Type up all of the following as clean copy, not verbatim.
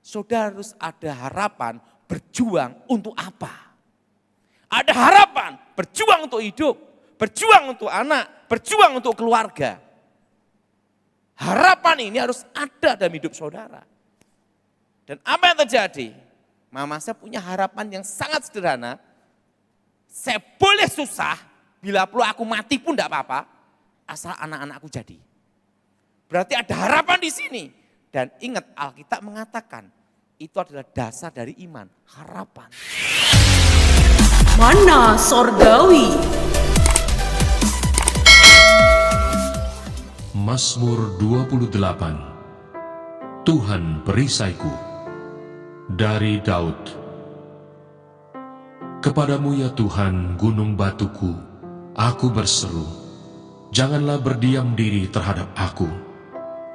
saudara harus ada harapan berjuang untuk apa? Ada harapan berjuang untuk hidup, berjuang untuk anak, berjuang untuk keluarga. Harapan ini harus ada dalam hidup saudara. Dan apa yang terjadi? Mama saya punya harapan yang sangat sederhana. Saya boleh susah, bila perlu aku mati pun tidak apa-apa, asal anak-anakku jadi. Berarti ada harapan di sini. Dan ingat Alkitab mengatakan, itu adalah dasar dari iman, harapan. Mana Sorgawi. Mazmur 28. Tuhan perisaiku. Dari Daud. Kepadamu ya Tuhan, gunung batuku, aku berseru. Janganlah berdiam diri terhadap aku.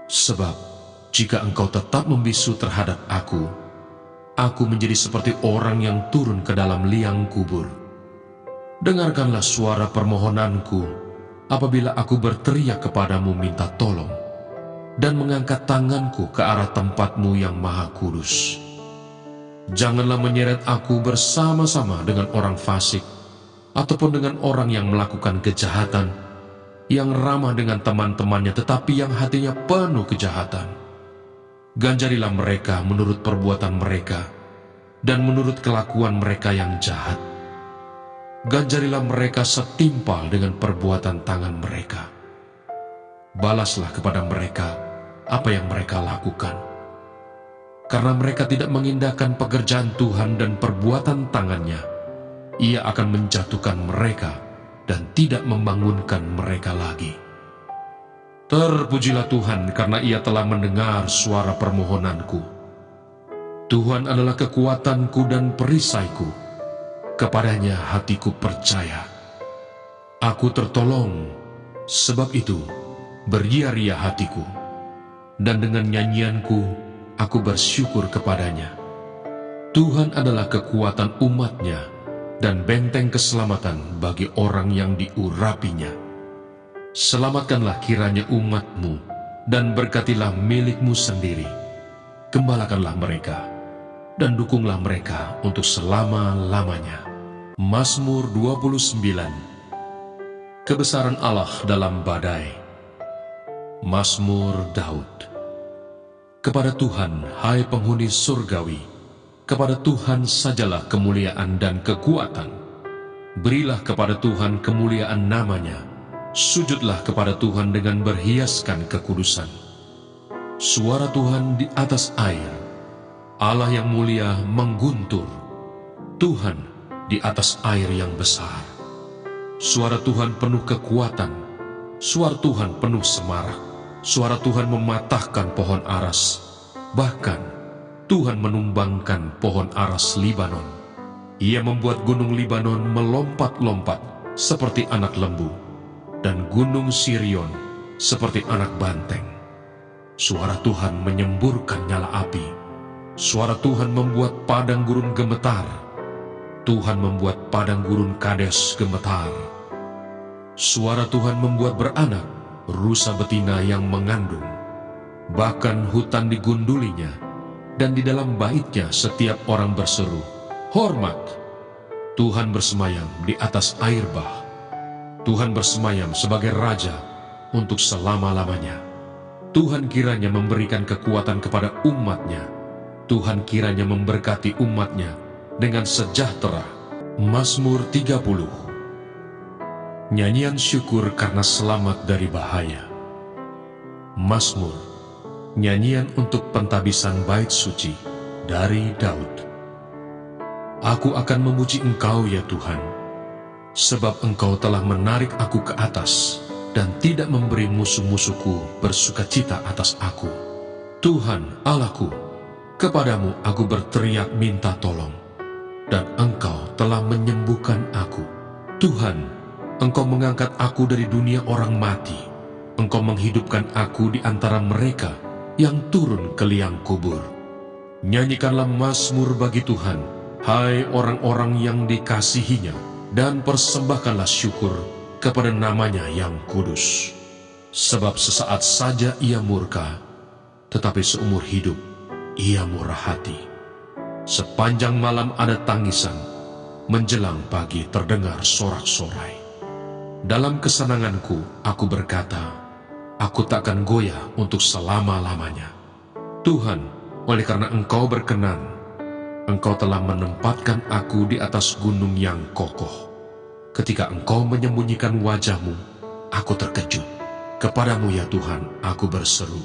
Sebab jika engkau tetap membisu terhadap aku menjadi seperti orang yang turun ke dalam liang kubur. Dengarkanlah suara permohonanku apabila aku berteriak kepadamu minta tolong dan mengangkat tanganku ke arah tempat-Mu yang maha kudus. Janganlah menyeret aku bersama-sama dengan orang fasik ataupun dengan orang yang melakukan kejahatan, yang ramah dengan teman-temannya tetapi yang hatinya penuh kejahatan. Ganjarilah mereka menurut perbuatan mereka dan menurut kelakuan mereka yang jahat. Ganjarilah mereka setimpal dengan perbuatan tangan mereka. Balaslah kepada mereka apa yang mereka lakukan. Karena mereka tidak mengindahkan pekerjaan Tuhan dan perbuatan tangannya, Ia akan menjatuhkan mereka dan tidak membangunkan mereka lagi. Terpujilah Tuhan karena Ia telah mendengar suara permohonanku. Tuhan adalah kekuatanku dan perisaiku. Kepadanya hatiku percaya. Aku tertolong, sebab itu beria-ria hatiku. Dan dengan nyanyianku, aku bersyukur kepadanya. Tuhan adalah kekuatan umat-Nya dan benteng keselamatan bagi orang yang diurapinya. Selamatkanlah kiranya umat-Mu dan berkatilah milik-Mu sendiri. Gembalakanlah mereka dan dukunglah mereka untuk selama-lamanya. Mazmur 29. Kebesaran Allah dalam badai. Mazmur Daud. Kepada Tuhan, hai penghuni surgawi, kepada Tuhan sajalah kemuliaan dan kekuatan. Berilah kepada Tuhan kemuliaan namanya, sujudlah kepada Tuhan dengan berhiaskan kekudusan. Suara Tuhan di atas air, Allah yang mulia mengguntur, Tuhan di atas air yang besar. Suara Tuhan penuh kekuatan, suara Tuhan penuh semarak, suara Tuhan mematahkan pohon aras, bahkan Tuhan menumbangkan pohon aras Libanon. Ia membuat gunung Libanon melompat-lompat seperti anak lembu, dan gunung Sirion seperti anak banteng. Suara Tuhan menyemburkan nyala api, suara Tuhan membuat padang gurun gemetar. Tuhan membuat padang gurun Kades gemetar. Suara Tuhan membuat beranak rusa betina yang mengandung. Bahkan hutan digundulinya, dan di dalam baitnya setiap orang berseru, hormat. Tuhan bersemayam di atas air bah. Tuhan bersemayam sebagai Raja untuk selama-lamanya. Tuhan kiranya memberikan kekuatan kepada umat-Nya. Tuhan kiranya memberkati umat-Nya dengan sejahtera. Mazmur 30. Nyanyian syukur karena selamat dari bahaya. Mazmur, nyanyian untuk pentabisan bait suci dari Daud. Aku akan memuji Engkau ya Tuhan, sebab Engkau telah menarik aku ke atas dan tidak memberi musuh-musuhku bersukacita atas aku. Tuhan Allahku, kepadamu aku berteriak minta tolong, dan Engkau telah menyembuhkan aku. Tuhan, Engkau mengangkat aku dari dunia orang mati. Engkau menghidupkan aku di antara mereka yang turun ke liang kubur. Nyanyikanlah mazmur bagi Tuhan, hai orang-orang yang dikasihinya, dan persembahkanlah syukur kepada namanya yang kudus. Sebab sesaat saja ia murka, tetapi seumur hidup Ia murah hati. Sepanjang malam ada tangisan, menjelang pagi terdengar sorak-sorai. Dalam kesenanganku, aku berkata, aku takkan goyah untuk selama-lamanya. Tuhan, oleh karena Engkau berkenan, Engkau telah menempatkan aku di atas gunung yang kokoh. Ketika Engkau menyembunyikan wajah-Mu, aku terkejut. Kepadamu ya Tuhan, aku berseru,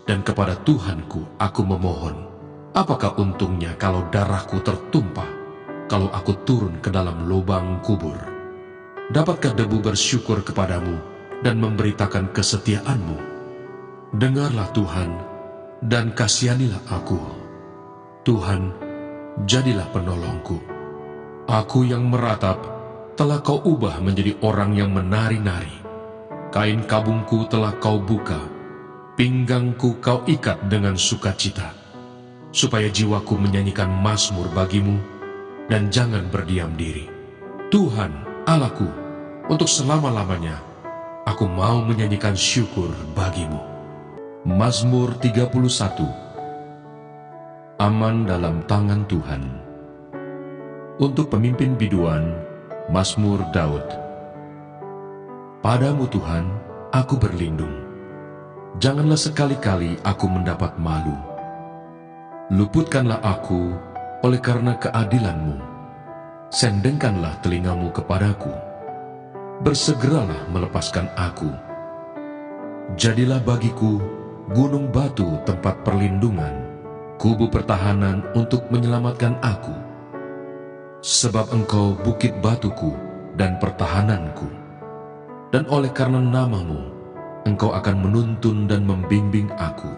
dan kepada Tuhanku aku memohon. Apakah untungnya kalau darahku tertumpah, kalau aku turun ke dalam lubang kubur? Dapatkah debu bersyukur kepadamu dan memberitakan kesetiaan-Mu? Dengarlah Tuhan, dan kasihanilah aku. Tuhan, jadilah penolongku. Aku yang meratap, telah Kau ubah menjadi orang yang menari-nari. Kain kabungku telah Kau buka, pinggangku Kau ikat dengan sukacita, supaya jiwaku menyanyikan mazmur bagi-Mu, dan jangan berdiam diri. Tuhan, Allahku, untuk selama-lamanya, aku mau menyanyikan syukur bagi-Mu. Mazmur 31. Aman dalam tangan Tuhan. Untuk pemimpin biduan, Mazmur Daud. Padamu Tuhan, aku berlindung. Janganlah sekali-kali aku mendapat malu. Luputkanlah aku oleh karena keadilan-Mu. Sendengkanlah telingamu kepadaku. Bersegeralah melepaskan aku. Jadilah bagiku gunung batu tempat perlindungan, kubu pertahanan untuk menyelamatkan aku. Sebab Engkau bukit batuku dan pertahananku, dan oleh karena nama-Mu, Engkau akan menuntun dan membimbing aku.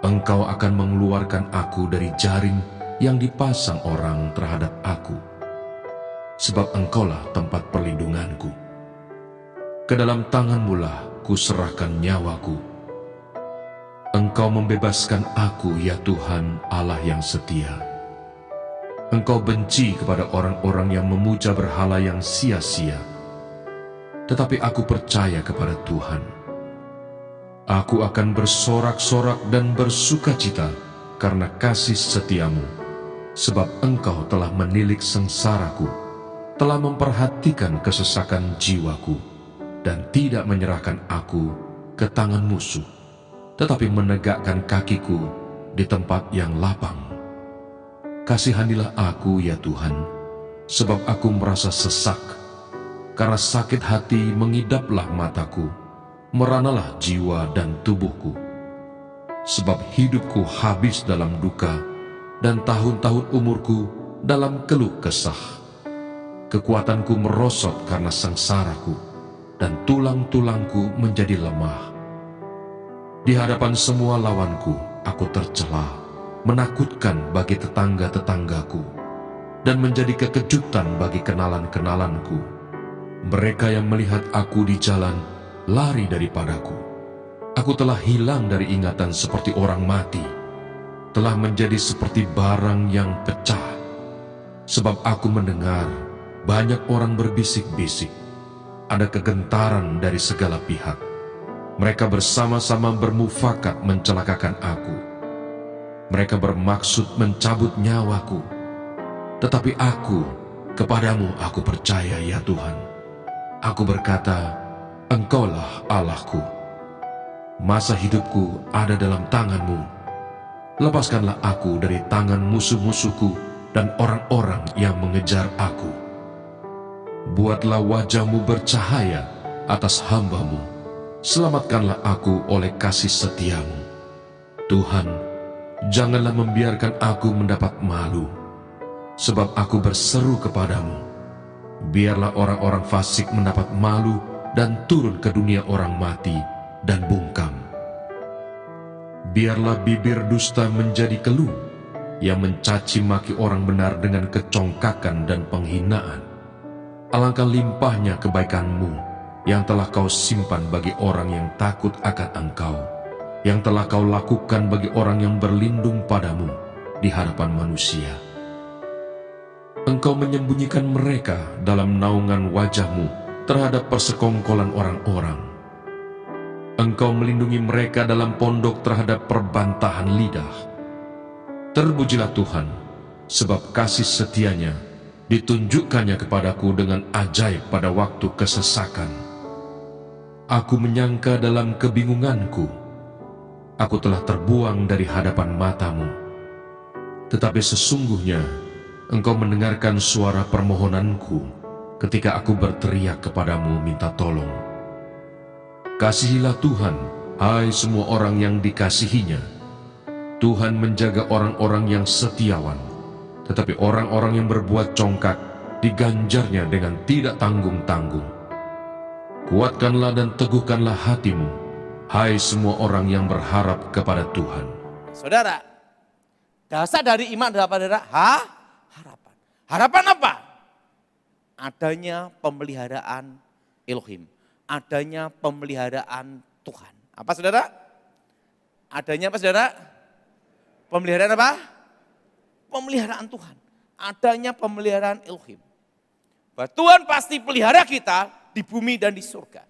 Engkau akan mengeluarkan aku dari jaring yang dipasang orang terhadap aku. Sebab Engkaulah tempat perlindunganku. Ke dalam tangan-Mu-lah kuserahkan nyawaku. Engkau membebaskan aku, ya Tuhan Allah yang setia. Engkau benci kepada orang-orang yang memuja berhala yang sia-sia. Tetapi aku percaya kepada Tuhan. Aku akan bersorak-sorak dan bersukacita karena kasih setia-Mu, sebab Engkau telah menilik sengsaraku, telah memperhatikan kesesakan jiwaku, dan tidak menyerahkan aku ke tangan musuh, tetapi menegakkan kakiku di tempat yang lapang. Kasihanilah aku, ya Tuhan, sebab aku merasa sesak. Karena sakit hati mengidaplah mataku, meranalah jiwa dan tubuhku. Sebab hidupku habis dalam duka, dan tahun-tahun umurku dalam keluh kesah. Kekuatanku merosot karena sengsaraku, dan tulang-tulangku menjadi lemah. Di hadapan semua lawanku, aku tercela, menakutkan bagi tetangga-tetanggaku, dan menjadi kekejutan bagi kenalan-kenalanku. Mereka yang melihat aku di jalan, lari daripadaku. Aku telah hilang dari ingatan seperti orang mati, telah menjadi seperti barang yang pecah. Sebab aku mendengar banyak orang berbisik-bisik, ada kegentaran dari segala pihak. Mereka bersama-sama bermufakat mencelakakan aku. Mereka bermaksud mencabut nyawaku. Tetapi aku, kepadamu aku percaya, ya Tuhan. Aku berkata, Engkaulah Allahku. Masa hidupku ada dalam tangan-Mu. Lepaskanlah aku dari tangan musuh-musuhku dan orang-orang yang mengejar aku. Buatlah wajah-Mu bercahaya atas hamba-Mu. Selamatkanlah aku oleh kasih setia-Mu. Tuhan, janganlah membiarkan aku mendapat malu, sebab aku berseru kepadamu. Biarlah orang-orang fasik mendapat malu dan turun ke dunia orang mati dan bungkam. Biarlah bibir dusta menjadi keluh, yang mencaci maki orang benar dengan kecongkakan dan penghinaan. Alangkah limpahnya kebaikan-Mu yang telah Kau simpan bagi orang yang takut akan Engkau, yang telah Kau lakukan bagi orang yang berlindung padamu di hadapan manusia. Engkau menyembunyikan mereka dalam naungan wajah-Mu terhadap persekongkolan orang-orang. Engkau melindungi mereka dalam pondok terhadap perbantahan lidah. Terpujilah Tuhan, sebab kasih setianya ditunjukkannya kepadaku dengan ajaib pada waktu kesesakan. Aku menyangka dalam kebingunganku, aku telah terbuang dari hadapan matamu. Tetapi sesungguhnya Engkau mendengarkan suara permohonanku ketika aku berteriak kepadamu minta tolong. Kasihilah Tuhan, hai semua orang yang dikasihinya. Tuhan menjaga orang-orang yang setiawan, tetapi orang-orang yang berbuat congkak diganjarnya dengan tidak tanggung-tanggung. Kuatkanlah dan teguhkanlah hatimu, hai semua orang yang berharap kepada Tuhan. Saudara, dasar dari iman adalah apa, saudara? Harapan. Harapan apa? Adanya pemeliharaan Elohim, adanya pemeliharaan Tuhan. Apa, saudara? Adanya apa, saudara? Pemeliharaan apa? Pemeliharaan Tuhan. Adanya pemeliharaan Elohim. Bahwa Tuhan pasti pelihara kita di bumi dan di surga.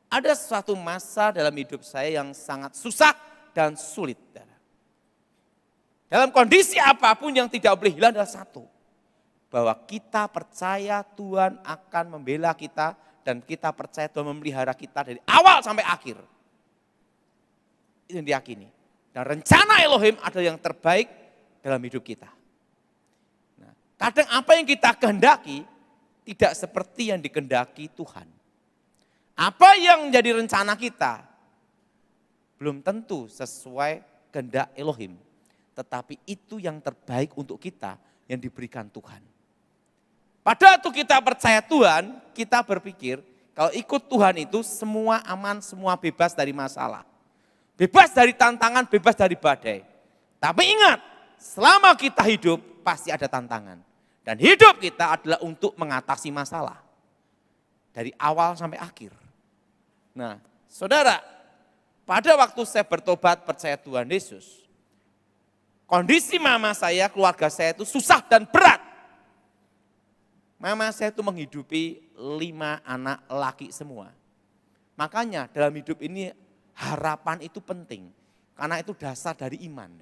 Ada suatu masa dalam hidup saya yang sangat susah dan sulit. Dalam kondisi apapun yang tidak boleh hilang adalah satu. Bahwa kita percaya Tuhan akan membela kita dan kita percaya Tuhan memelihara kita dari awal sampai akhir. Itu yang diyakini. Dan rencana Elohim adalah yang terbaik dalam hidup kita. Nah, kadang apa yang kita kehendaki tidak seperti yang dikehendaki Tuhan. Apa yang menjadi rencana kita belum tentu sesuai kehendak Elohim. Tetapi itu yang terbaik untuk kita yang diberikan Tuhan. Pada waktu kita percaya Tuhan, kita berpikir kalau ikut Tuhan itu semua aman, semua bebas dari masalah. Bebas dari tantangan, bebas dari badai. Tapi ingat, selama kita hidup pasti ada tantangan. Dan hidup kita adalah untuk mengatasi masalah. Dari awal sampai akhir. Nah, saudara, pada waktu saya bertobat percaya Tuhan Yesus, kondisi mama saya, keluarga saya itu susah dan berat. Mama saya itu menghidupi 5 anak laki semua. Makanya dalam hidup ini harapan itu penting, karena itu dasar dari iman.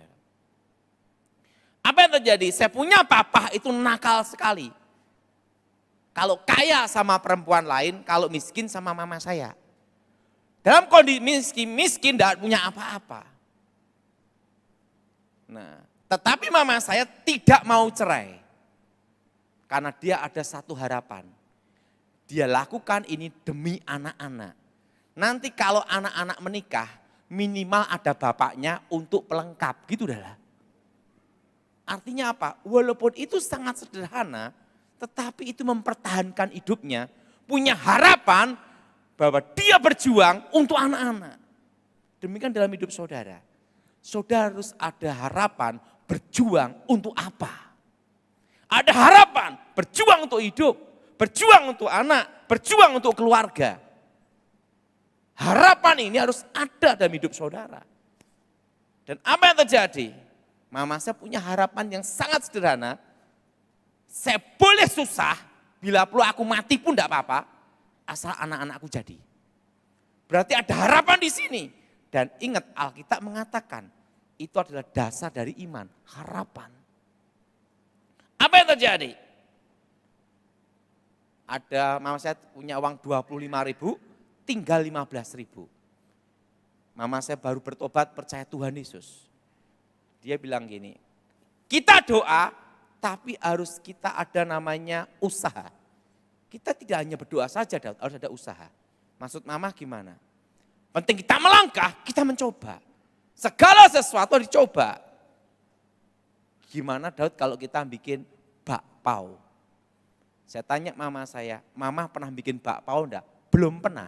Apa yang terjadi? Saya punya papa itu nakal sekali. Kalau kaya sama perempuan lain, kalau miskin sama mama saya. Dalam kondisi miskin tidak punya apa-apa. Nah, tetapi mama saya tidak mau cerai. Karena dia ada satu harapan. Dia lakukan ini demi anak-anak. Nanti kalau anak-anak menikah, minimal ada bapaknya untuk pelengkap, gitu dah. Artinya apa? Walaupun itu sangat sederhana, tetapi itu mempertahankan hidupnya, punya harapan bahwa dia berjuang untuk anak-anak. Demikian dalam hidup saudara. Saudara harus ada harapan berjuang untuk apa? Ada harapan berjuang untuk hidup, berjuang untuk anak, berjuang untuk keluarga. Harapan ini harus ada dalam hidup saudara. Dan apa yang terjadi? Mama saya punya harapan yang sangat sederhana. Saya boleh susah, bila perlu aku mati pun tidak apa-apa, asal anak-anakku jadi. Berarti ada harapan di sini. Dan ingat Alkitab mengatakan, itu adalah dasar dari iman, harapan. Apa yang terjadi? Ada mama saya punya uang 25.000, tinggal 15.000. Mama saya baru bertobat percaya Tuhan Yesus. Dia bilang gini, kita doa tapi harus kita ada namanya usaha. Kita tidak hanya berdoa saja, harus ada usaha. Maksud mama gimana? Penting kita melangkah, kita mencoba. Segala sesuatu dicoba. Gimana Daud kalau kita bikin bakpao? Saya tanya mama saya, mama pernah bikin bakpao enggak? Belum pernah.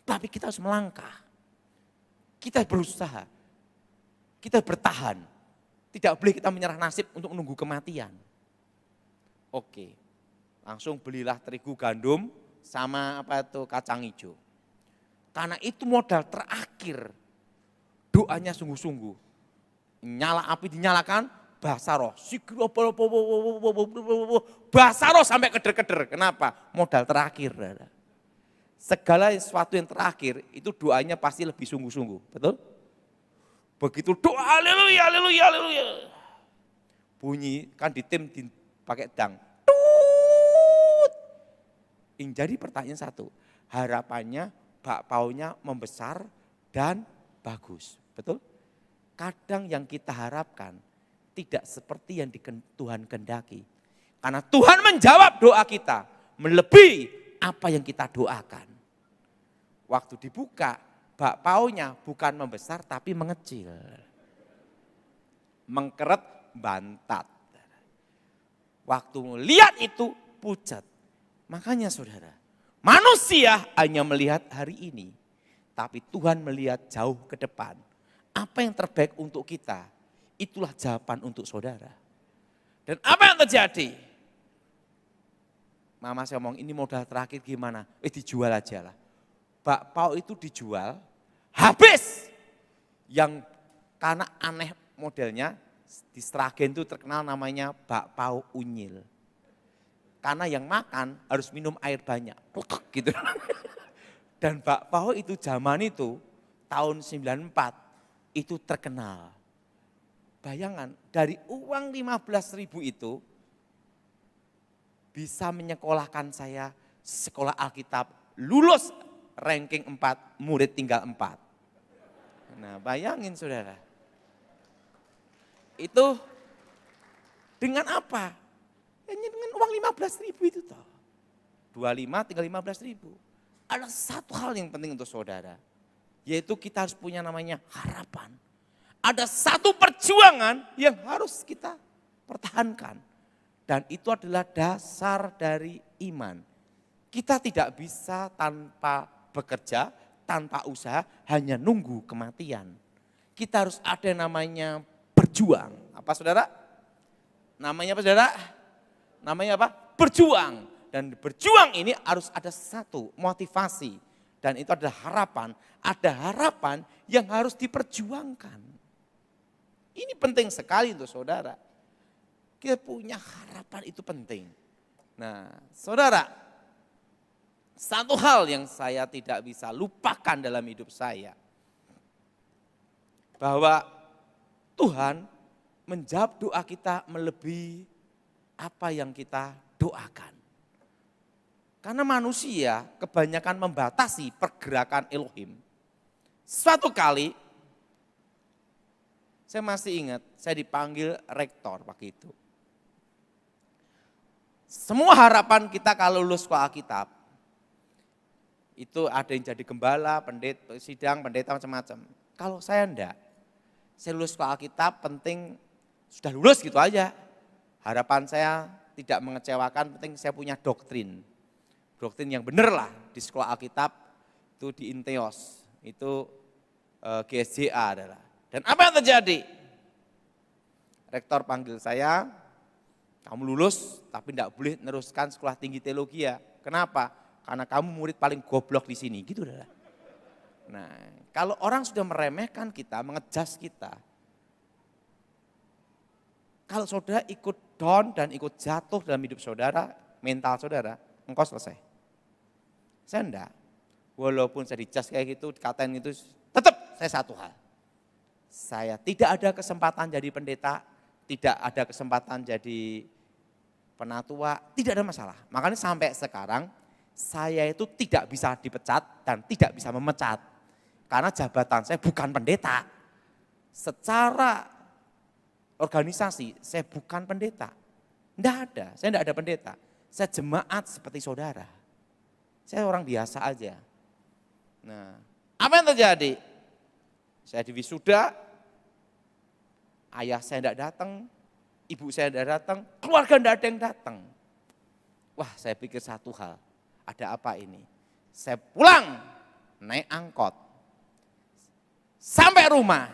Tapi kita harus melangkah. Kita berusaha. Kita bertahan. Tidak boleh kita menyerah nasib untuk menunggu kematian. Oke. Langsung belilah terigu gandum sama apa itu kacang hijau. Karena itu modal terakhir. Doanya sungguh-sungguh. Nyala api dinyalakan, bahasa roh. Bahasa roh sampai keder-keder. Kenapa? Modal terakhir. Segala sesuatu yang terakhir itu doanya pasti lebih sungguh-sungguh, betul? Begitu doa, haleluya, haleluya, haleluya. Bunyi, kan di tim pakai dang. Tut. Yang jadi pertanyaan satu, harapannya bakpaunya membesar dan bagus. Betul? Kadang yang kita harapkan tidak seperti yang Tuhan kehendaki. Karena Tuhan menjawab doa kita melebihi apa yang kita doakan. Waktu dibuka, bakpaunya bukan membesar tapi mengecil. Mengkeret bantat. Waktu lihat itu pucat. Makanya saudara, manusia hanya melihat hari ini. Tapi Tuhan melihat jauh ke depan. Apa yang terbaik untuk kita, itulah jawaban untuk saudara. Dan apa yang terjadi? Mama saya ngomong, ini modal terakhir gimana? Dijual aja lah. Bakpao itu dijual, habis. Yang karena aneh modelnya, di Sragen itu terkenal namanya bakpao unyil. Karena yang makan harus minum air banyak, gitu. Dan bakpao itu zaman itu, tahun 94, itu terkenal. Bayangan, dari uang 15.000 itu, bisa menyekolahkan saya sekolah Alkitab, lulus ranking 4, murid tinggal 4. Nah bayangin saudara, itu dengan apa? Hanya dengan uang 15.000 itu toh. 25 tinggal 15.000. Ada satu hal yang penting untuk saudara, yaitu kita harus punya namanya harapan. Ada satu perjuangan yang harus kita pertahankan. Dan itu adalah dasar dari iman. Kita tidak bisa tanpa bekerja, tanpa usaha, hanya nunggu kematian. Kita harus ada namanya berjuang. Apa saudara? Namanya apa saudara? Namanya apa? Berjuang. Dan berjuang ini harus ada satu motivasi. Dan itu adalah harapan. Ada harapan yang harus diperjuangkan. Ini penting sekali untuk saudara. Kita punya harapan itu penting. Nah, saudara, satu hal yang saya tidak bisa lupakan dalam hidup saya, bahwa Tuhan menjawab doa kita melebihi apa yang kita doakan. Karena manusia kebanyakan membatasi pergerakan Elohim. Suatu kali, saya masih ingat, saya dipanggil rektor waktu itu. Semua harapan kita kalau lulus sekolah Alkitab, itu ada yang jadi gembala, pendeta, sidang, pendeta macam-macam. Kalau saya enggak, saya lulus sekolah Alkitab penting sudah lulus gitu aja. Harapan saya tidak mengecewakan, penting saya punya doktrin. Doktrin yang benar lah di sekolah Alkitab, itu di Inteos, itu GSJA adalah. Dan apa yang terjadi? Rektor panggil saya, kamu lulus tapi tidak boleh meneruskan sekolah tinggi teologi ya. Kenapa? Karena kamu murid paling goblok di sini, gitu adalah. Nah, kalau orang sudah meremehkan kita, mengejas kita, kalau saudara ikut down dan ikut jatuh dalam hidup saudara, mental saudara, engkau selesai. Saya enggak. Walaupun saya dicas kayak gitu, dikatain gitu, tetap saya satu hal. Saya tidak ada kesempatan jadi pendeta, tidak ada kesempatan jadi penatua, tidak ada masalah. Makanya sampai sekarang saya itu tidak bisa dipecat dan tidak bisa memecat. Karena jabatan saya bukan pendeta. Secara organisasi saya bukan pendeta. Tidak ada, saya tidak ada pendeta. Saya jemaat seperti saudara. Saya orang biasa aja. Nah, apa yang terjadi? Saya diwisuda, ayah saya tidak datang, ibu saya tidak datang, keluarga tidak ada yang datang. Wah, saya pikir satu hal, ada apa ini? Saya pulang, naik angkot, sampai rumah,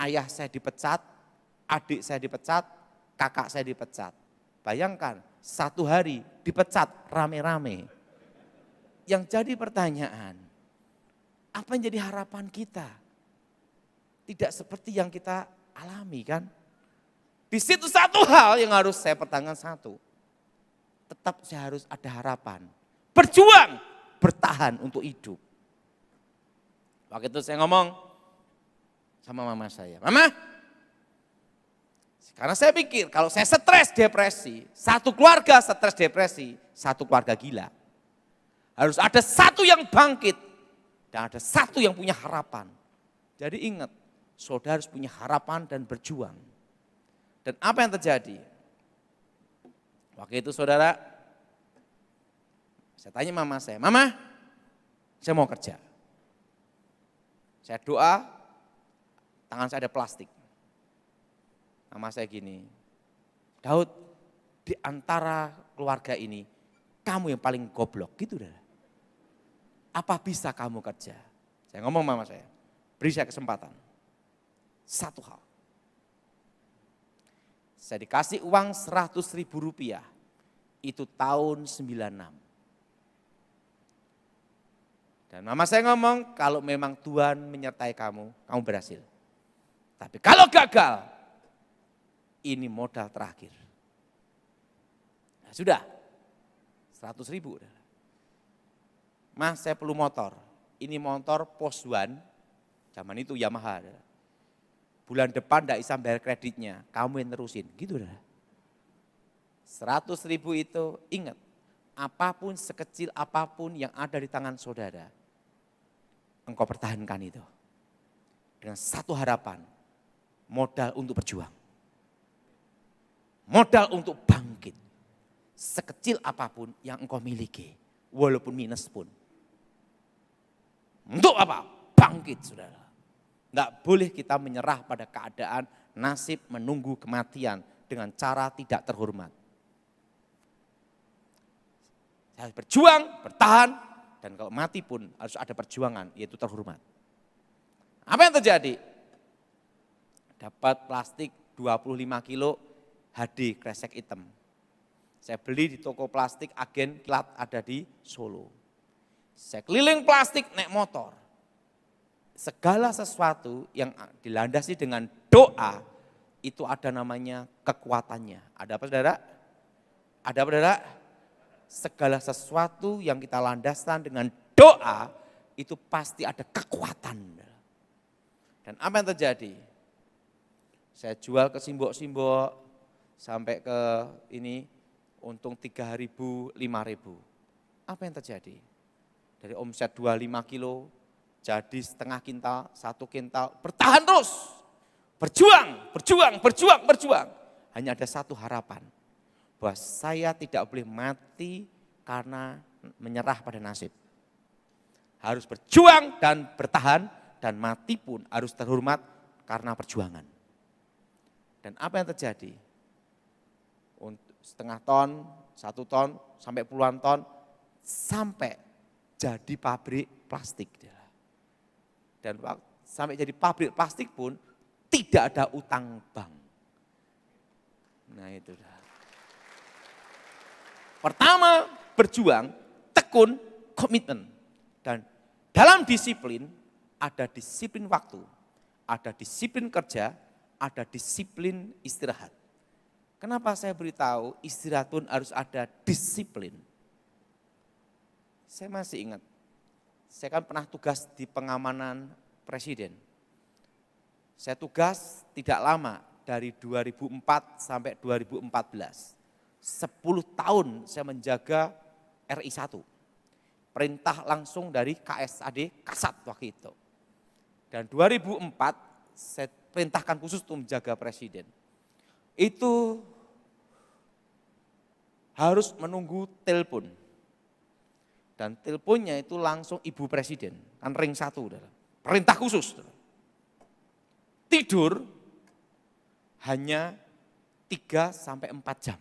ayah saya dipecat, adik saya dipecat, kakak saya dipecat. Bayangkan, satu hari dipecat rame-rame. Yang jadi pertanyaan, apa yang jadi harapan kita? Tidak seperti yang kita alami kan? Di situ satu hal yang harus saya pertahankan satu. Tetap saya harus ada harapan. Berjuang, bertahan untuk hidup. Waktu itu saya ngomong, sama mama saya. Mama, karena saya pikir kalau saya stres depresi, satu keluarga stres depresi, satu keluarga gila. Harus ada satu yang bangkit dan ada satu yang punya harapan. Jadi ingat, saudara harus punya harapan dan berjuang. Dan apa yang terjadi? Waktu itu saudara, saya tanya mama saya, Mama, saya mau kerja. Saya doa, tangan saya ada plastik. Mama saya gini, Daud, di antara keluarga ini, kamu yang paling goblok, gitu dah. Apa bisa kamu kerja? Saya ngomong mama saya, beri saya kesempatan. Satu hal. Saya dikasih uang 100.000 rupiah, itu tahun 96. Dan mama saya ngomong, kalau memang Tuhan menyertai kamu, kamu berhasil. Tapi kalau gagal, ini modal terakhir. Nah, sudah, 100.000. Mas, saya perlu motor. Ini motor Post One, zaman itu Yamaha. Bulan depan tidak bisa bayar kreditnya, kamu yang terusin. Gitu dah. 100.000 itu, ingat, apapun sekecil apapun yang ada di tangan saudara, engkau pertahankan itu. Dengan satu harapan, modal untuk berjuang. Modal untuk bangkit. Sekecil apapun yang engkau miliki, walaupun minus pun. Untuk apa? Bangkit, saudara. Tidak boleh kita menyerah pada keadaan nasib menunggu kematian dengan cara tidak terhormat. Saya harus berjuang, bertahan, dan kalau mati pun harus ada perjuangan, yaitu terhormat. Apa yang terjadi? Dapat plastik 25 kilo HD kresek hitam. Saya beli di toko plastik Agen Kilat ada di Solo. Saya keliling plastik naik motor. Segala sesuatu yang dilandasi dengan doa, itu ada namanya kekuatannya. Ada apa saudara? Ada apa saudara? Segala sesuatu yang kita landaskan dengan doa, itu pasti ada kekuatan. Dan apa yang terjadi? Saya jual ke simbok-simbok, sampai ke ini, untung 3.000, 5.000. Apa yang terjadi? Dari omset 25 kilo, jadi setengah kintal, 1 kintal, bertahan terus. Berjuang, berjuang, berjuang, berjuang. Hanya ada satu harapan, bahwa saya tidak boleh mati karena menyerah pada nasib. Harus berjuang dan bertahan, dan mati pun harus terhormat karena perjuangan. Dan apa yang terjadi? Untuk setengah ton, 1 ton, sampai puluhan ton, sampai jadi pabrik plastik. Dan sampai jadi pabrik plastik pun tidak ada utang bank. Nah itu dah. Pertama, berjuang, tekun, komitmen. Dan dalam disiplin, ada disiplin waktu, ada disiplin kerja, ada disiplin istirahat. Kenapa saya beritahu istirahat pun harus ada disiplin? Saya masih ingat, saya kan pernah tugas di pengamanan presiden. Saya tugas tidak lama, dari 2004 sampai 2014. 10 tahun saya menjaga RI 1. Perintah langsung dari KSAD, Kasat waktu itu. Dan 2004 saya perintahkan khusus untuk menjaga presiden. Itu harus menunggu telepon. Dan teleponnya itu langsung ibu presiden, kan ring 1. Perintah khusus. Tidur hanya 3 sampai 4 jam.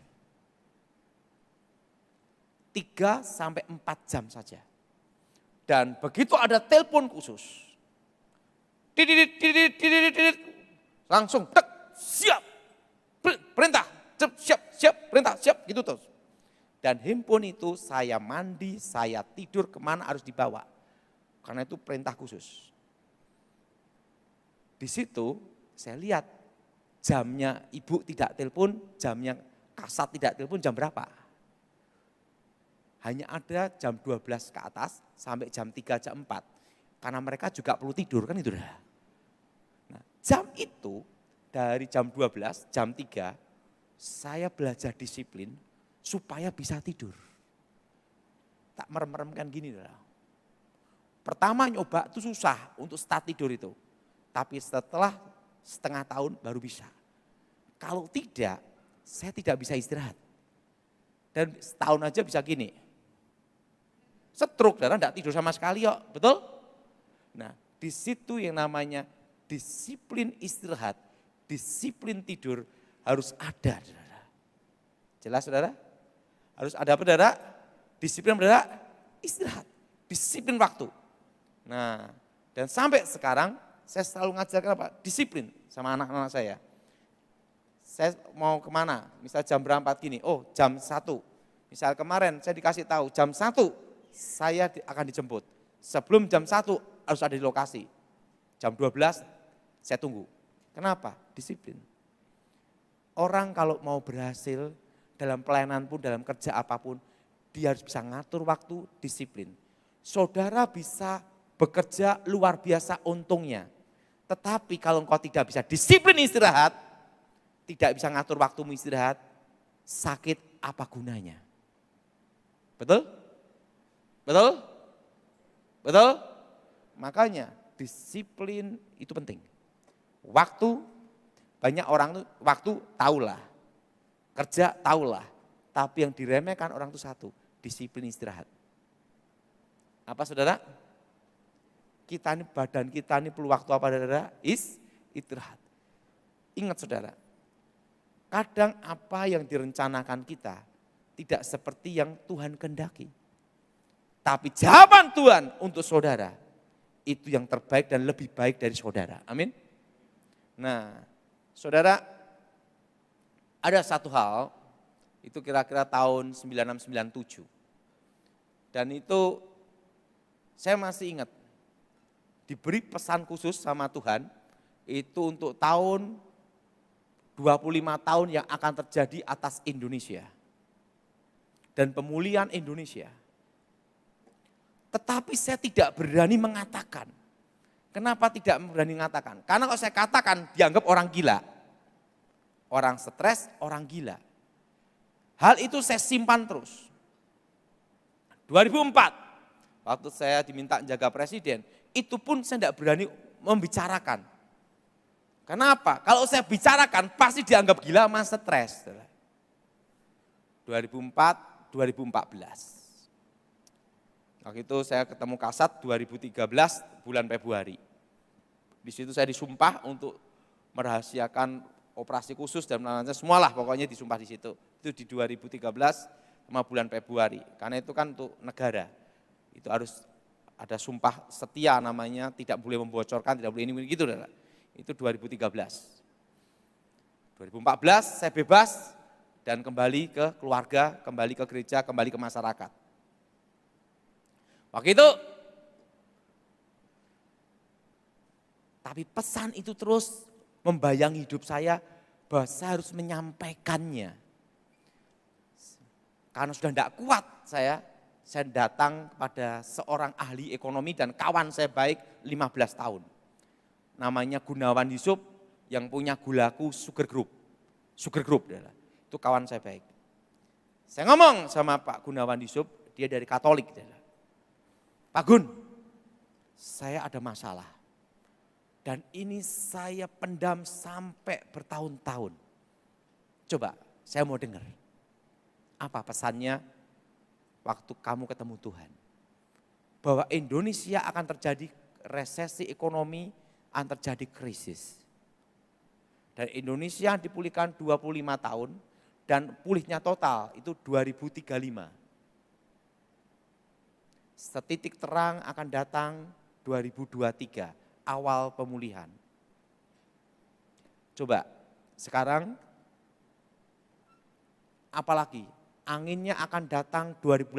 3 sampai 4 jam saja. Dan begitu ada telepon khusus, langsung tek, siap, perintah, siap, perintah, siap, gitu terus. Dan handphone itu saya mandi, saya tidur, kemana harus dibawa. Karena itu perintah khusus. Di situ saya lihat jamnya ibu tidak telepon, jamnya Kasat tidak telepon jam berapa. Hanya ada jam 12 ke atas sampai jam 3, jam 4. Karena mereka juga perlu tidur kan itu dah. Nah, Jam itu dari jam 12, jam 3 saya belajar disiplin supaya bisa tidur. Tak merem-merem kan gini lah. Pertama nyoba itu susah untuk start tidur itu. Tapi setelah setengah tahun baru bisa. Kalau tidak, saya tidak bisa istirahat. Dan setahun aja bisa gini. Stroke, karena tidak tidur sama sekali kok, betul? Nah, di situ yang namanya disiplin istirahat, disiplin tidur harus ada. Saudara. Jelas saudara? Harus ada apa saudara? Disiplin saudara, istirahat, disiplin waktu. Nah, dan sampai sekarang saya selalu ngajarkan apa? Disiplin sama anak-anak saya. Saya mau kemana, misal jam berapa gini, oh jam 1. Misal kemarin saya dikasih tahu jam 1 saya akan dijemput. Sebelum jam 1 harus ada di lokasi. Jam 12 saya tunggu. Kenapa? Disiplin. Orang kalau mau berhasil dalam pelayanan pun, dalam kerja apapun, dia harus bisa ngatur waktu, disiplin. Saudara bisa bekerja luar biasa untungnya. Tetapi kalau engkau tidak bisa disiplin istirahat, tidak bisa ngatur waktumu istirahat, sakit apa gunanya? Betul? Betul? Betul? Makanya disiplin itu penting. Waktu, banyak orang tuh waktu tahulah, kerja tahulah, tapi yang diremehkan orang itu satu, disiplin istirahat. Apa saudara? Kita ini, badan kita ini perlu waktu apa saudara? Istirahat. Ingat saudara, kadang apa yang direncanakan kita tidak seperti yang Tuhan kehendaki. Tapi jawaban Tuhan untuk saudara itu yang terbaik dan lebih baik dari saudara. Amin. Nah, saudara, ada satu hal, itu kira-kira tahun 9697. Dan itu saya masih ingat, diberi pesan khusus sama Tuhan, itu untuk tahun 25 tahun yang akan terjadi atas Indonesia. Dan pemulihan Indonesia. Tetapi saya tidak berani mengatakan. Kenapa tidak berani mengatakan? Karena kalau saya katakan dianggap orang gila. Orang stres, orang gila. Hal itu saya simpan terus. 2004, waktu saya diminta jaga presiden, itu pun saya tidak berani membicarakan. Kenapa? Kalau saya bicarakan pasti dianggap gila sama stres. 2004, 2014. Waktu itu saya ketemu Kasat 2013 bulan Februari. Di situ saya disumpah untuk merahasiakan operasi khusus dan semualah pokoknya disumpah di situ. Itu di 2013 sama bulan Februari. Karena itu kan untuk negara. Itu harus ada sumpah setia namanya, tidak boleh membocorkan, tidak boleh ini gitu. Itu 2013. 2014 saya bebas dan kembali ke keluarga, kembali ke gereja, kembali ke masyarakat. Waktu itu, tapi pesan itu terus membayangi hidup saya bahwa saya harus menyampaikannya. Karena sudah tidak kuat saya datang kepada seorang ahli ekonomi dan kawan saya baik 15 tahun. Namanya Gunawan Yusuf yang punya Gulaku Sugar Group. Sugar Group adalah, itu kawan saya baik. Saya ngomong sama Pak Gunawan Yusuf, dia dari Katolik. Adalah. Pak Gun, saya ada masalah. Dan ini saya pendam sampai bertahun-tahun. Coba, saya mau dengar. Apa pesannya waktu kamu ketemu Tuhan? Bahwa Indonesia akan terjadi resesi ekonomi, akan terjadi krisis. Dan Indonesia dipulihkan 25 tahun dan pulihnya total itu 2035. Setitik terang akan datang 2023, awal pemulihan. Coba sekarang apalagi anginnya akan datang 2018,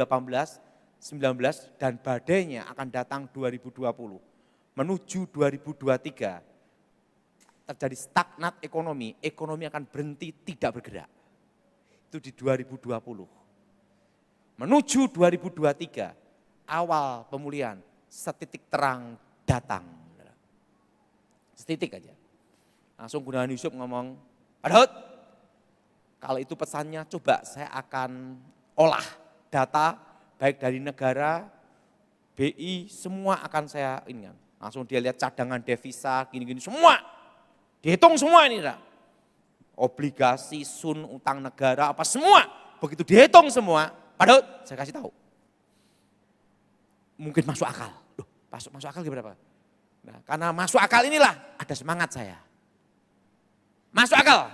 19 dan badainya akan datang 2020. Menuju 2023 terjadi stagnat ekonomi akan berhenti tidak bergerak. Itu di 2020. Menuju 2023, awal pemulihan, setitik terang datang. Setitik aja. Langsung Gunawan Yusuf ngomong, Pak Daud, kalau itu pesannya coba saya akan olah data baik dari negara, BI, semua akan saya ini kan. Langsung dia lihat cadangan devisa, gini-gini semua. Dihitung semua ini. Obligasi, sun, utang negara, apa semua. Begitu dihitung semua, Pak Daud, saya kasih tahu. Mungkin masuk akal. Loh, masuk akal gimana Pak? Nah, karena masuk akal inilah ada semangat saya. Masuk akal.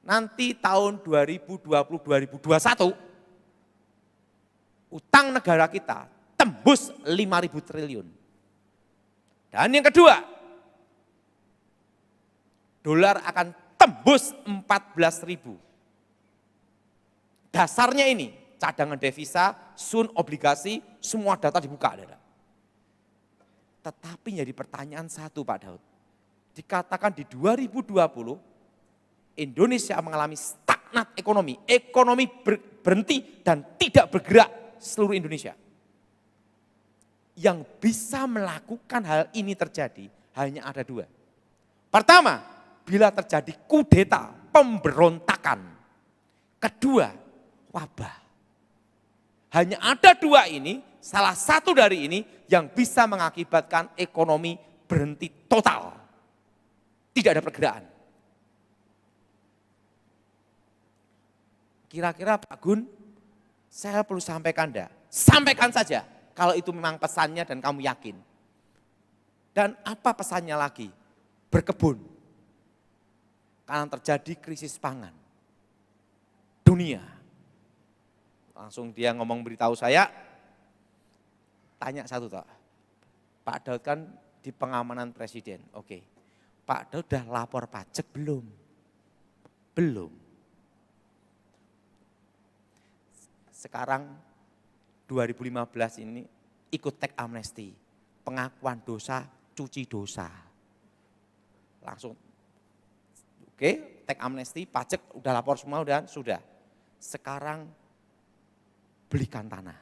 Nanti tahun 2020-2021, utang negara kita tembus 5.000 triliun. Dan yang kedua, dolar akan tembus 14.000. Dasarnya ini, cadangan devisa, sun, obligasi, semua data dibuka. Tetapi jadi pertanyaan satu Pak Daud. Dikatakan di 2020, Indonesia mengalami stagnat ekonomi. Ekonomi berhenti dan tidak bergerak seluruh Indonesia. Yang bisa melakukan hal ini terjadi hanya ada dua. Pertama, bila terjadi kudeta, pemberontakan. Kedua, wabah. Hanya ada dua ini, salah satu dari ini yang bisa mengakibatkan ekonomi berhenti total. Tidak ada pergerakan. Kira-kira Pak Gun, saya perlu sampaikan enggak? Sampaikan saja kalau itu memang pesannya dan kamu yakin. Dan apa pesannya lagi? Berkebun. Karena terjadi krisis pangan. Dunia. Langsung dia ngomong beritahu saya, tanya satu toh. Pak Daud kan di pengamanan presiden, oke. Pak Daud udah lapor pajak belum? Belum. Sekarang 2015 ini ikut teks amnesti, pengakuan dosa, cuci dosa. Langsung, oke, teks amnesti, pajak udah lapor semua, udah sudah. Sekarang belikan tanah.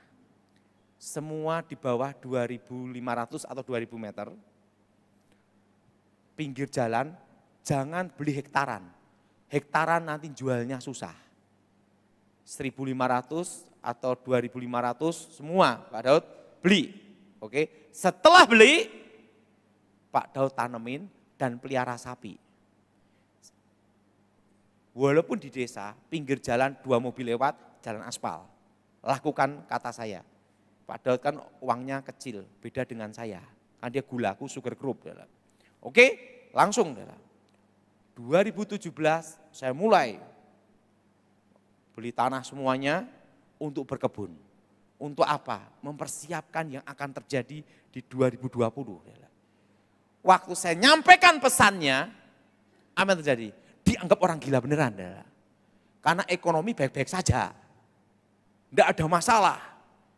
Semua di bawah 2.500 atau 2.000 meter, pinggir jalan, jangan beli hektaran. Hektaran nanti jualnya susah. 1.500 atau 2.500 semua Pak Daud beli. Oke, setelah beli, Pak Daud tanemin dan pelihara sapi. Walaupun di desa, pinggir jalan 2 mobil lewat, jalan aspal. Lakukan kata saya. Pak Daud kan uangnya kecil, beda dengan saya. Kan dia gulaku sugar group. Oke, langsung. 2017 saya mulai beli tanah semuanya untuk berkebun. Untuk apa? Mempersiapkan yang akan terjadi di 2020. Waktu saya nyampaikan pesannya, apa yang terjadi? Dianggap orang gila beneran. Karena ekonomi baik-baik saja. Tidak ada masalah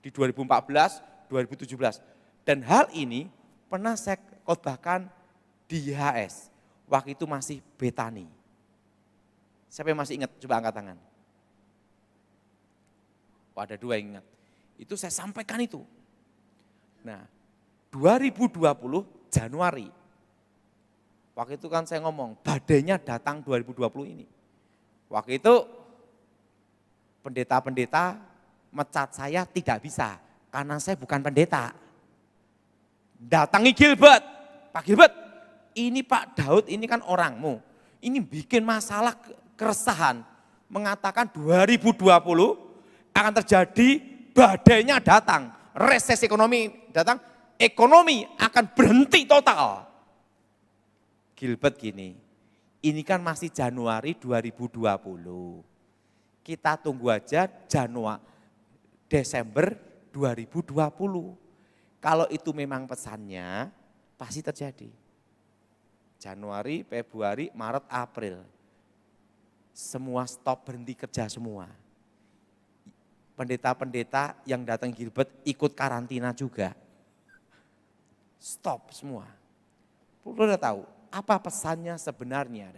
di 2014, 2017. Dan hal ini pernah saya khotbahkan di IHS. Waktu itu masih Betani. Siapa yang masih ingat? Coba angkat tangan. Oh, ada 2 yang ingat. Itu saya sampaikan itu. Nah, 2020 Januari. Waktu itu kan saya ngomong, badainya datang 2020 ini. Waktu itu pendeta-pendeta mecat saya tidak bisa, karena saya bukan pendeta. Datangi Gilbert, Pak Gilbert, ini Pak Daud ini kan orangmu, ini bikin masalah keresahan, mengatakan 2020 akan terjadi badainya datang, resesi ekonomi datang, ekonomi akan berhenti total. Gilbert gini, ini kan masih Januari 2020, kita tunggu aja Desember 2020. Kalau itu memang pesannya, pasti terjadi. Januari, Februari, Maret, April. Semua stop, berhenti kerja semua. Pendeta-pendeta yang datang Gilbert ikut karantina juga. Stop semua. Perlu udah tahu, apa pesannya sebenarnya?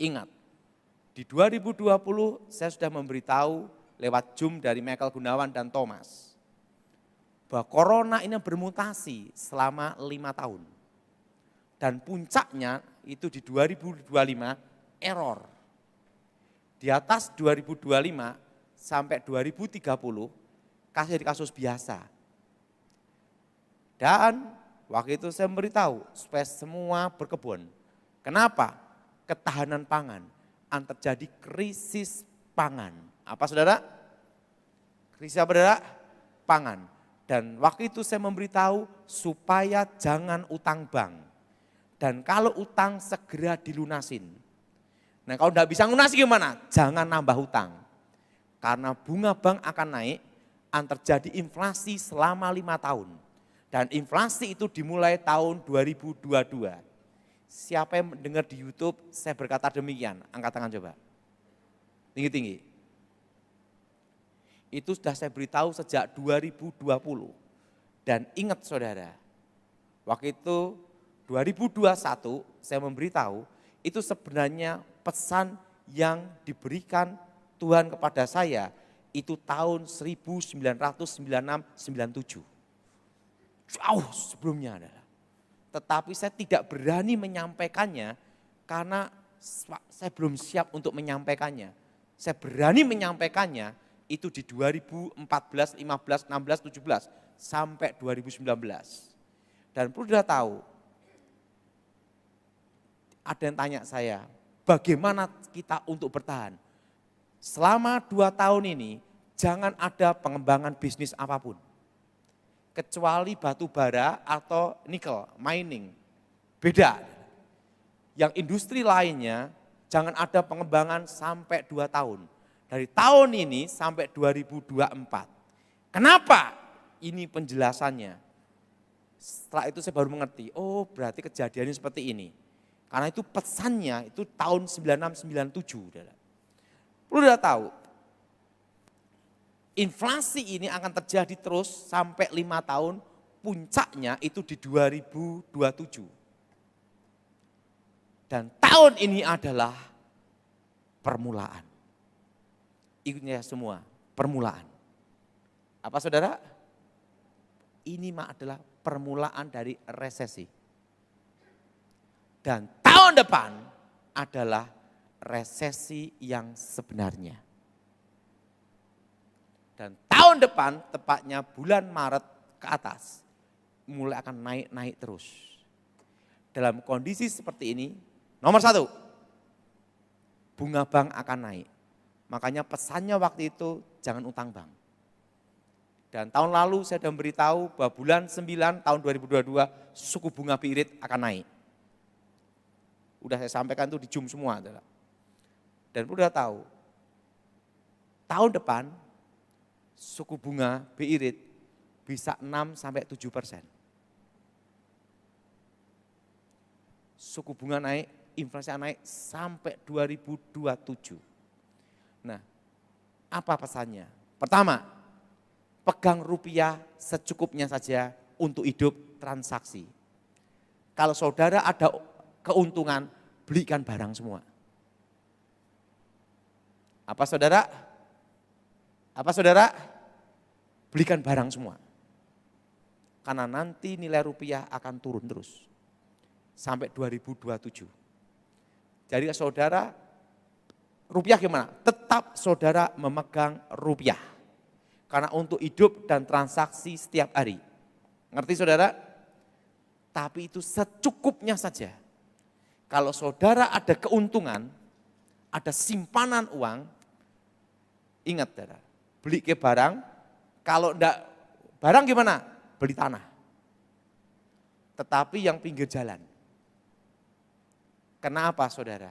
Ingat, di 2020 saya sudah memberitahu lewat Zoom dari Michael Gunawan dan Thomas, bahwa corona ini bermutasi selama 5 tahun. Dan puncaknya itu di 2025 error. Di atas 2025 sampai 2030 kasus biasa. Dan waktu itu saya memberitahu supaya semua berkebun. Kenapa? Ketahanan pangan. Terjadi krisis pangan. Apa saudara? Krisis apa saudara? Pangan. Dan waktu itu saya memberitahu supaya jangan utang bank. Dan kalau utang segera dilunasin. Nah kalau tidak bisa lunasi gimana? Jangan nambah hutang. Karena bunga bank akan naik, terjadi inflasi selama 5 tahun. Dan inflasi itu dimulai tahun 2022. Siapa yang mendengar di YouTube, saya berkata demikian, angkat tangan coba. Tinggi-tinggi. Itu sudah saya beritahu sejak 2020. Dan ingat saudara, waktu itu 2021 saya memberitahu, itu sebenarnya pesan yang diberikan Tuhan kepada saya, itu tahun 1996-97. Jauh sebelumnya adalah. Tetapi saya tidak berani menyampaikannya karena saya belum siap untuk menyampaikannya. Saya berani menyampaikannya itu di 2014, 15, 16, 17 sampai 2019. Dan perlu kita tahu, ada yang tanya saya, bagaimana kita untuk bertahan? Selama 2 tahun ini jangan ada pengembangan bisnis apapun. Kecuali batu bara atau nikel, mining. Beda. Yang industri lainnya jangan ada pengembangan sampai 2 tahun. Dari tahun ini sampai 2024. Kenapa? Ini penjelasannya. Setelah itu saya baru mengerti, oh berarti kejadiannya seperti ini. Karena itu pesannya itu tahun 96-97. Perlu kita tahu, inflasi ini akan terjadi terus sampai 5 tahun, puncaknya itu di 2027. Dan tahun ini adalah permulaan. Ikutnya semua, permulaan. Apa saudara? Ini adalah permulaan dari resesi. Dan tahun depan adalah resesi yang sebenarnya. Dan tahun depan, tepatnya bulan Maret ke atas, mulai akan naik-naik terus. Dalam kondisi seperti ini, nomor 1, bunga bank akan naik. Makanya pesannya waktu itu jangan utang bank. Dan tahun lalu saya sudah memberitahu bahwa bulan 9 tahun 2022 suku bunga BI Rate akan naik. Udah saya sampaikan itu di Zoom semua. Dan udah tahu, tahun depan suku bunga BI Rate bisa 6-7%. Suku bunga naik, inflasi naik sampai 2027. Nah, apa pesannya? Pertama, pegang rupiah secukupnya saja untuk hidup transaksi. Kalau saudara ada keuntungan, belikan barang semua. Apa saudara? Belikan barang semua. Karena nanti nilai rupiah akan turun terus. Sampai 2027. Jadi saudara, rupiah gimana? Tetap saudara memegang rupiah. Karena untuk hidup dan transaksi setiap hari. Ngerti saudara? Tapi itu secukupnya saja. Kalau saudara ada keuntungan, ada simpanan uang, ingat saudara, beli ke barang, kalau enggak barang gimana? Beli tanah. Tetapi yang pinggir jalan. Kenapa saudara?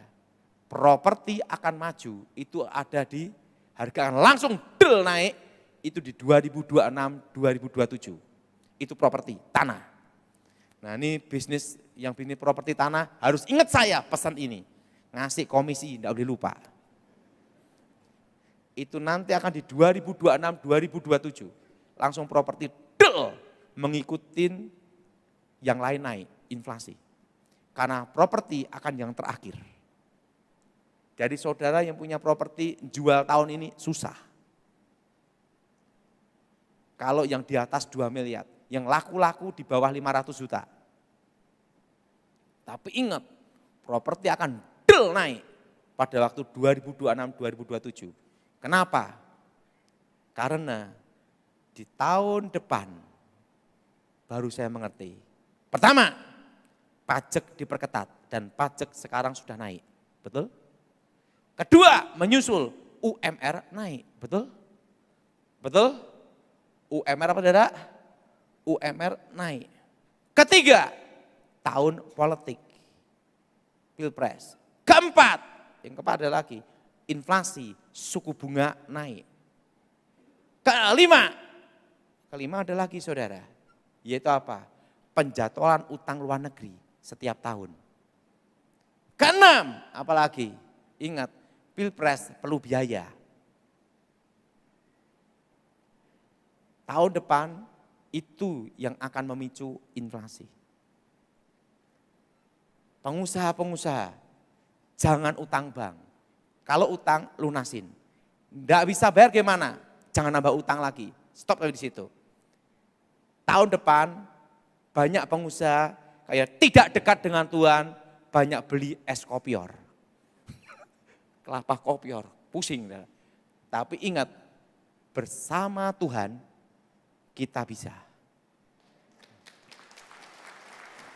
Properti akan maju, itu ada di harga akan langsung del naik, itu di 2026-2027. Itu properti, tanah. Nah ini bisnis properti tanah, harus ingat saya pesan ini. Ngasih komisi, tidak boleh lupa. Itu nanti akan di 2026-2027. Langsung properti del, mengikuti yang lain naik, inflasi. Karena properti akan yang terakhir. Jadi saudara yang punya properti jual tahun ini susah. Kalau yang di atas 2 miliar, yang laku-laku di bawah 500 juta. Tapi ingat, properti akan del naik pada waktu 2026-2027. Kenapa? Karena di tahun depan baru saya mengerti. Pertama, pajak diperketat dan pajak sekarang sudah naik. Betul? Kedua, menyusul UMR naik. Betul? Betul? UMR apa saudara? UMR naik. Ketiga, tahun politik. Pilpres. Keempat, yang keempat ada lagi, inflasi, suku bunga naik. Kelima ada lagi saudara, yaitu apa? Penjadwalan utang luar negeri setiap tahun. Keenam, apalagi? Ingat, pilpres perlu biaya. Tahun depan itu yang akan memicu inflasi. Pengusaha-pengusaha, jangan utang bank. Kalau utang, lunasin. Nggak bisa bayar gimana? Jangan nambah utang lagi. Stop di situ. Tahun depan, banyak pengusaha kayak tidak dekat dengan Tuhan, banyak beli es kopior. Kelapa kopior, pusing. Tapi ingat, bersama Tuhan kita bisa.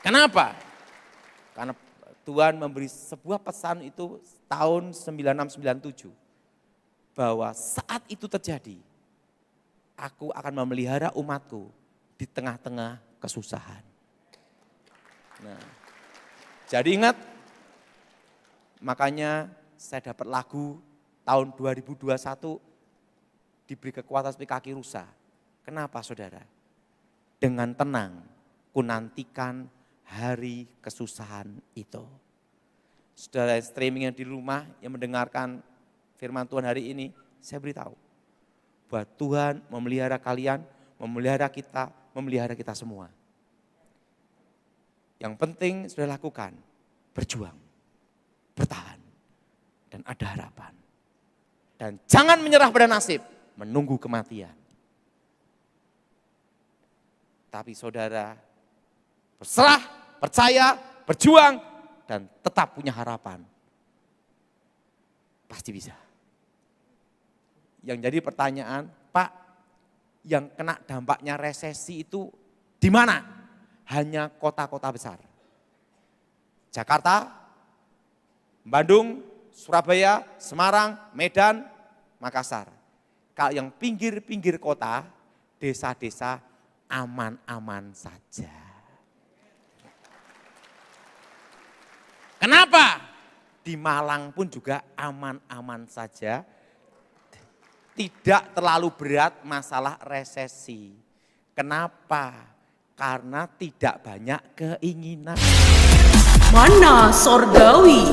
Kenapa? Karena Tuhan memberi sebuah pesan itu tahun 9697. Bahwa saat itu terjadi, aku akan memelihara umatku di tengah-tengah kesusahan. Nah, jadi ingat, makanya saya dapat lagu tahun 2021 diberi kekuatan seperti kaki rusa. Kenapa saudara? Dengan tenang ku nantikan hari kesusahan itu. Saudara streaming yang di rumah yang mendengarkan firman Tuhan hari ini, saya beritahu bahwa Tuhan memelihara kalian, memelihara kita semua. Yang penting sudah lakukan, berjuang, bertahan, dan ada harapan. Dan jangan menyerah pada nasib, menunggu kematian. Tapi saudara berserah, percaya, berjuang, dan tetap punya harapan. Pasti bisa. Yang jadi pertanyaan, Pak, yang kena dampaknya resesi itu di mana? Hanya kota-kota besar. Jakarta, Bandung, Surabaya, Semarang, Medan, Makassar. Kalau yang pinggir-pinggir kota, desa-desa aman-aman saja. Kenapa? Di Malang pun juga aman-aman saja. Tidak terlalu berat masalah resesi. Kenapa? Karena tidak banyak keinginan. Mana Sorgawi?